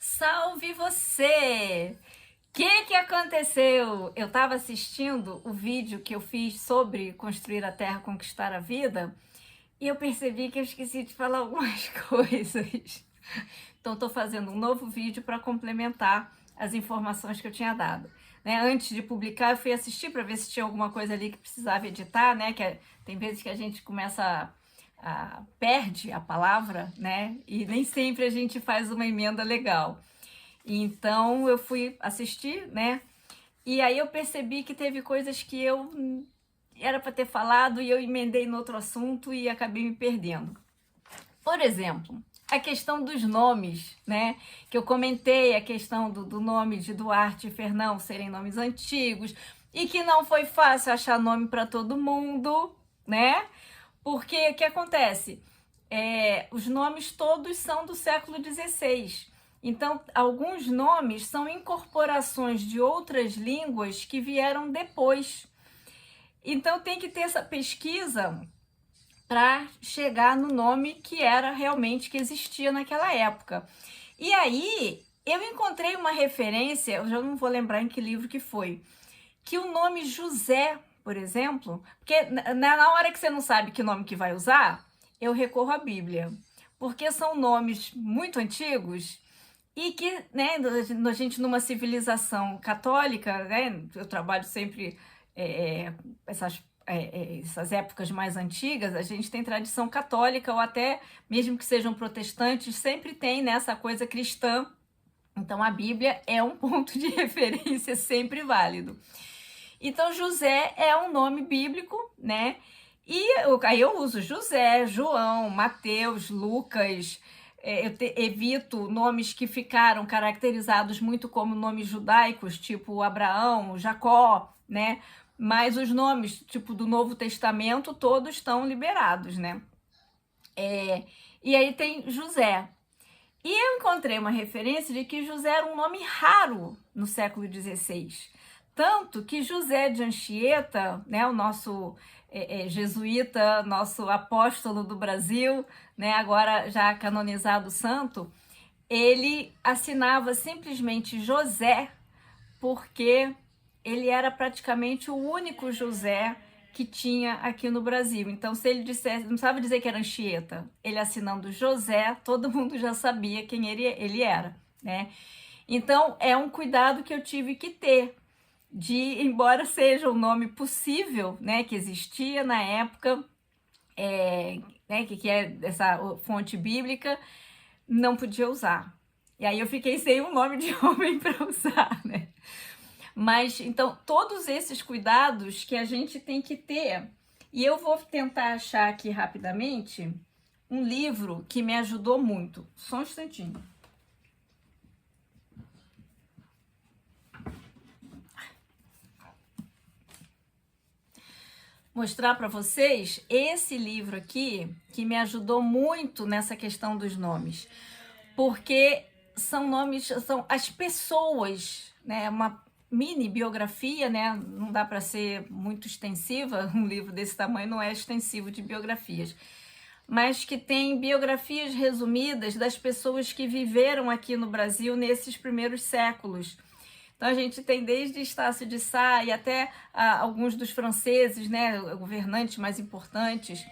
Salve você! O que aconteceu? Eu estava assistindo o vídeo que eu fiz sobre construir a Terra, conquistar a vida, e eu percebi que eu esqueci de falar algumas coisas. Então, estou fazendo um novo vídeo para complementar as informações que eu tinha dado. Né? Antes de publicar, eu fui assistir para ver se tinha alguma coisa ali que precisava editar, né? Tem vezes que a gente começa perde a palavra, né? E nem sempre a gente faz uma emenda legal. Então eu fui assistir, né? E aí eu percebi que teve coisas que eu era para ter falado e eu emendei no outro assunto e acabei me perdendo. Por exemplo, a questão dos nomes, né? Que eu comentei, a questão do nome de Duarte e Fernão serem nomes antigos e que não foi fácil achar nome para todo mundo, né? Porque o que acontece? Os nomes todos são do século XVI. Então, alguns nomes são incorporações de outras línguas que vieram depois. Então, tem que ter essa pesquisa para chegar no nome que era realmente que existia naquela época. E aí, eu encontrei uma referência, eu já não vou lembrar em que livro que foi, que o nome José, por exemplo, porque na hora que você não sabe que nome que vai usar, eu recorro à Bíblia, porque são nomes muito antigos e que, né, a gente numa civilização católica, né, eu trabalho sempre essas épocas mais antigas, a gente tem tradição católica ou até mesmo que sejam protestantes, sempre tem nessa coisa cristã. Então a Bíblia é um ponto de referência sempre válido. Então José é um nome bíblico, né? E aí eu uso José, João, Mateus, Lucas. Evito nomes que ficaram caracterizados muito como nomes judaicos, tipo Abraão, Jacó, né? Mas os nomes, tipo, do Novo Testamento, todos estão liberados, né? E aí tem José. E eu encontrei uma referência de que José era um nome raro no século XVI. Tanto que José de Anchieta, né, o nosso jesuíta, nosso apóstolo do Brasil, né, agora já canonizado santo, ele assinava simplesmente José porque ele era praticamente o único José que tinha aqui no Brasil. Então, se ele dissesse, não precisava dizer que era Anchieta, ele assinando José, todo mundo já sabia quem ele era, né? Então, é um cuidado que eu tive que ter, embora seja um nome possível, né, que existia na época, né, que é essa fonte bíblica, não podia usar. E aí eu fiquei sem um nome de homem para usar, né? Mas, então, todos esses cuidados que a gente tem que ter. E eu vou tentar achar aqui rapidamente um livro que me ajudou muito. Só um instantinho. Mostrar para vocês esse livro aqui que me ajudou muito nessa questão dos nomes, porque são nomes, são as pessoas, né? Uma mini biografia, né? Não dá para ser muito extensiva, um livro desse tamanho não é extensivo de biografias, mas que tem biografias resumidas das pessoas que viveram aqui no Brasil nesses primeiros séculos. Então a gente tem desde Estácio de Sá e até alguns dos franceses, né, governantes mais importantes.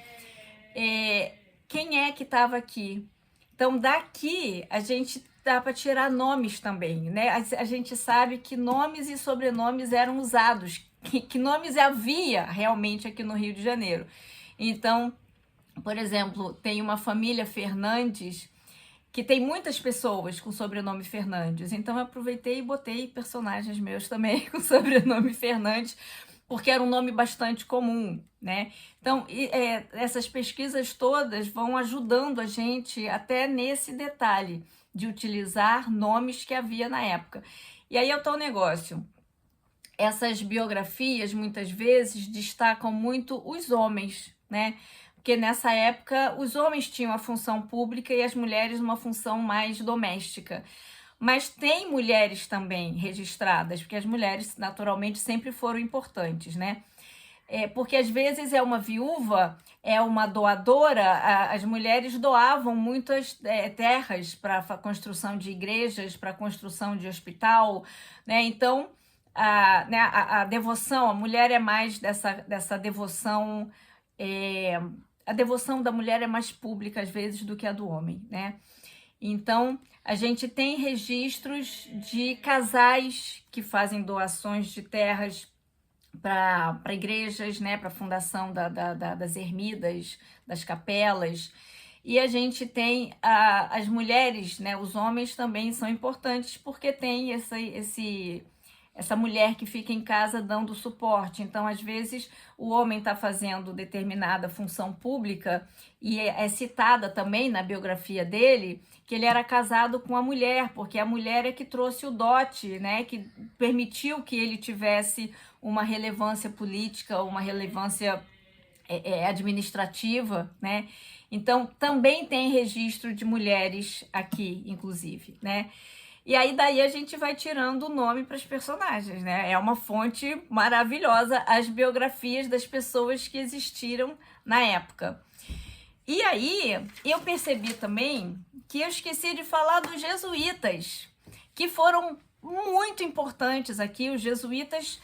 Quem é que estava aqui? Então daqui a gente dá para tirar nomes também, né? A gente sabe que nomes e sobrenomes eram usados, que nomes havia realmente aqui no Rio de Janeiro. Então, por exemplo, tem uma família Fernandes que tem muitas pessoas com sobrenome Fernandes. Então eu aproveitei e botei personagens meus também com sobrenome Fernandes, porque era um nome bastante comum, né? Então, essas pesquisas todas vão ajudando a gente até nesse detalhe de utilizar nomes que havia na época. E aí é o tal negócio. Essas biografias, muitas vezes, destacam muito os homens, né? Porque nessa época os homens tinham a função pública e as mulheres uma função mais doméstica. Mas tem mulheres também registradas, porque as mulheres naturalmente sempre foram importantes, né? porque às vezes é uma viúva, é uma doadora, as mulheres doavam muitas terras para a construção de igrejas, para a construção de hospital, né? Então, a devoção, a mulher é mais dessa devoção, a devoção da mulher é mais pública às vezes do que a do homem, né? Então, a gente tem registros de casais que fazem doações de terras para igrejas, né, para a fundação das ermidas, das capelas. E a gente tem as mulheres, né, os homens também são importantes porque tem essa mulher que fica em casa dando suporte. Então, às vezes, o homem está fazendo determinada função pública e é citada também na biografia dele que ele era casado com a mulher, porque a mulher é que trouxe o dote, né, que permitiu que ele tivesse uma relevância política, uma relevância administrativa, né? Então, também tem registro de mulheres aqui, inclusive, né? E aí daí a gente vai tirando o nome para os personagens, né? É uma fonte maravilhosa as biografias das pessoas que existiram na época. E aí eu percebi também que eu esqueci de falar dos jesuítas, que foram muito importantes aqui. Os jesuítas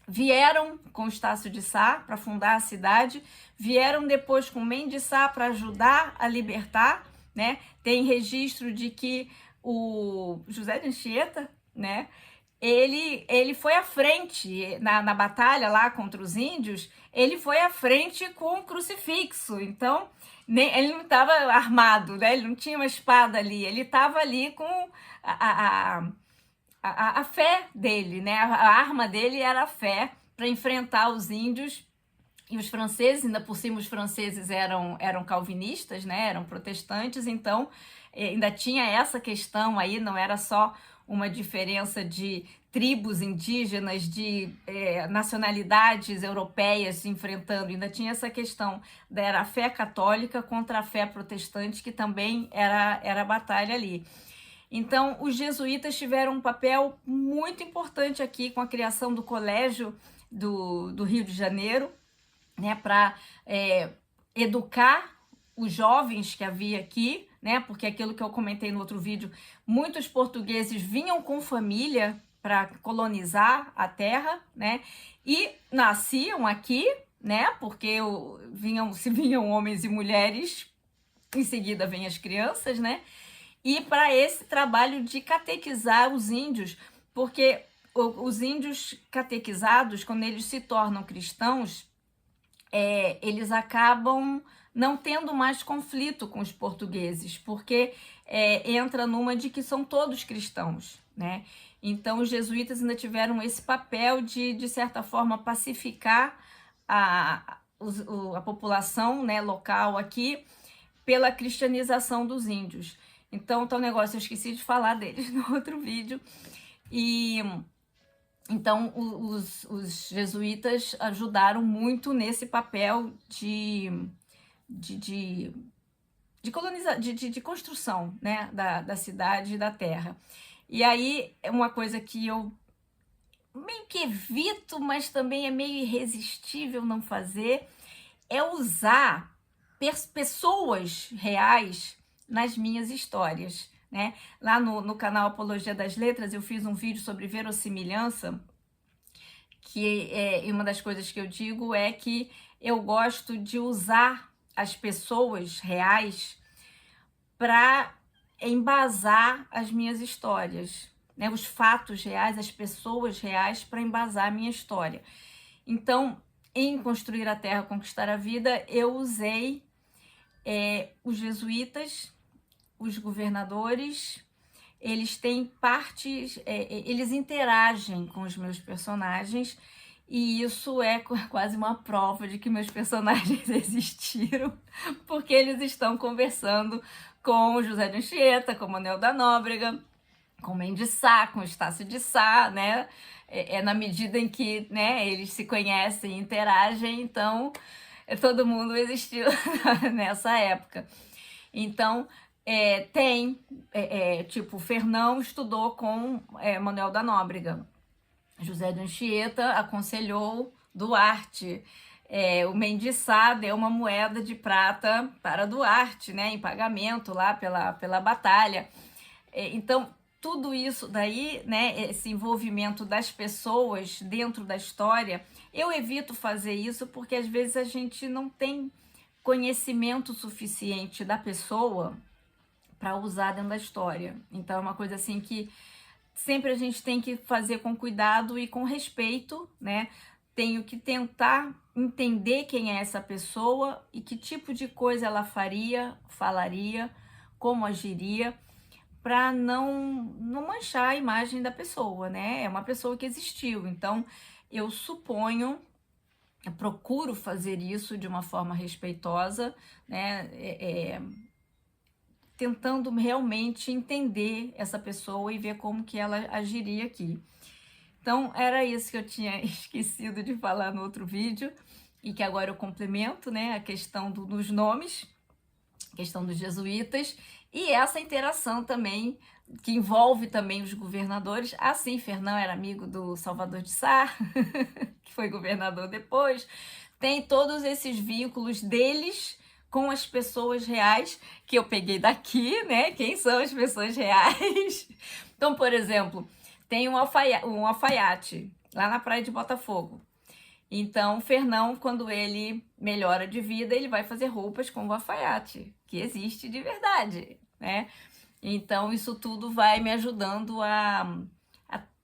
vieram com Estácio de Sá para fundar a cidade, vieram depois com Mendes de Sá para ajudar a libertar, né? Tem registro de que o José de Anchieta, né? Ele foi à frente na batalha lá contra os índios, ele foi à frente com um crucifixo. Então, ele não estava armado, né? Ele não tinha uma espada ali, ele estava ali com a fé dele, né? A arma dele era a fé para enfrentar os índios e os franceses. Ainda por cima os franceses eram calvinistas, né? Eram protestantes, então ainda tinha essa questão aí, não era só uma diferença de tribos indígenas, de nacionalidades europeias se enfrentando, ainda tinha essa questão da fé católica contra a fé protestante, que também era a batalha ali. Então, os jesuítas tiveram um papel muito importante aqui com a criação do Colégio do Rio de Janeiro, né, para educar os jovens que havia aqui, né, porque aquilo que eu comentei no outro vídeo, muitos portugueses vinham com família para colonizar a terra, né, e nasciam aqui, né, porque se vinham homens e mulheres, em seguida vêm as crianças, né, e para esse trabalho de catequizar os índios, porque os índios catequizados, quando eles se tornam cristãos, eles acabam não tendo mais conflito com os portugueses, porque entra numa de que são todos cristãos, né? Então, os jesuítas ainda tiveram esse papel de certa forma, pacificar a população, né, local aqui pela cristianização dos índios. Então, tá um negócio, eu esqueci de falar deles no outro vídeo. E então, os jesuítas ajudaram muito nesse papel de construção, né, da cidade e da terra. E aí, uma coisa que eu meio que evito, mas também é meio irresistível não fazer, é usar pessoas reais nas minhas histórias, né? Lá no canal Apologia das Letras eu fiz um vídeo sobre verossimilhança, que uma das coisas que eu digo é que eu gosto de usar as pessoas reais para embasar as minhas histórias, né? Os fatos reais, as pessoas reais para embasar a minha história. Então, em Construir a Terra, Conquistar a Vida, eu usei os jesuítas, os governadores, eles têm partes, eles interagem com os meus personagens, e isso é quase uma prova de que meus personagens existiram, porque eles estão conversando com o José de Anchieta, com o Manuel da Nóbrega, com Mendes de Sá, com Estácio de Sá, né? Na medida em que, né, eles se conhecem, interagem, então todo mundo existiu nessa época. Então, tipo, Fernão estudou com Manuel da Nóbrega. José de Anchieta aconselhou Duarte. O Mendiçá deu uma moeda de prata para Duarte, né, em pagamento lá pela batalha. Então, tudo isso daí, né, esse envolvimento das pessoas dentro da história, eu evito fazer isso porque às vezes a gente não tem conhecimento suficiente da pessoa para usar dentro da história. Então, é uma coisa assim que sempre a gente tem que fazer com cuidado e com respeito, né? Tenho que tentar entender quem é essa pessoa e que tipo de coisa ela faria, falaria, como agiria, para não manchar a imagem da pessoa, né? É uma pessoa que existiu. Então, eu suponho, eu procuro fazer isso de uma forma respeitosa, né? Tentando realmente entender essa pessoa e ver como que ela agiria aqui. Então, era isso que eu tinha esquecido de falar no outro vídeo e que agora eu complemento, né? A questão dos nomes, a questão dos jesuítas e essa interação também que envolve também os governadores. Assim, Fernão era amigo do Salvador de Sá, que foi governador depois. Tem todos esses vínculos deles com as pessoas reais que eu peguei daqui, né? Quem são as pessoas reais? Então, por exemplo, tem um alfaiate lá na praia de Botafogo. Então, Fernão, quando ele melhora de vida, ele vai fazer roupas com o alfaiate, que existe de verdade, né? Então, isso tudo vai me ajudando a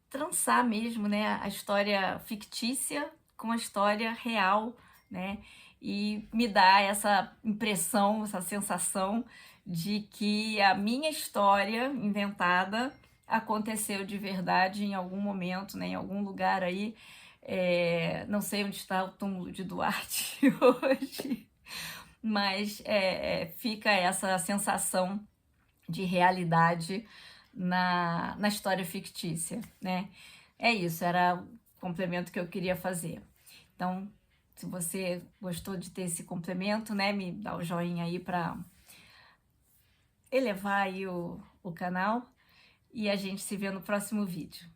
trançar mesmo, né? A história fictícia com a história real, né? E me dá essa impressão, essa sensação de que a minha história inventada aconteceu de verdade em algum momento, né? Em algum lugar aí. Não sei onde está o túmulo de Duarte hoje, mas fica essa sensação de realidade na história fictícia, né? É isso, era o complemento que eu queria fazer. Então, se você gostou de ter esse complemento, né, me dá o joinha aí para elevar aí o canal e a gente se vê no próximo vídeo.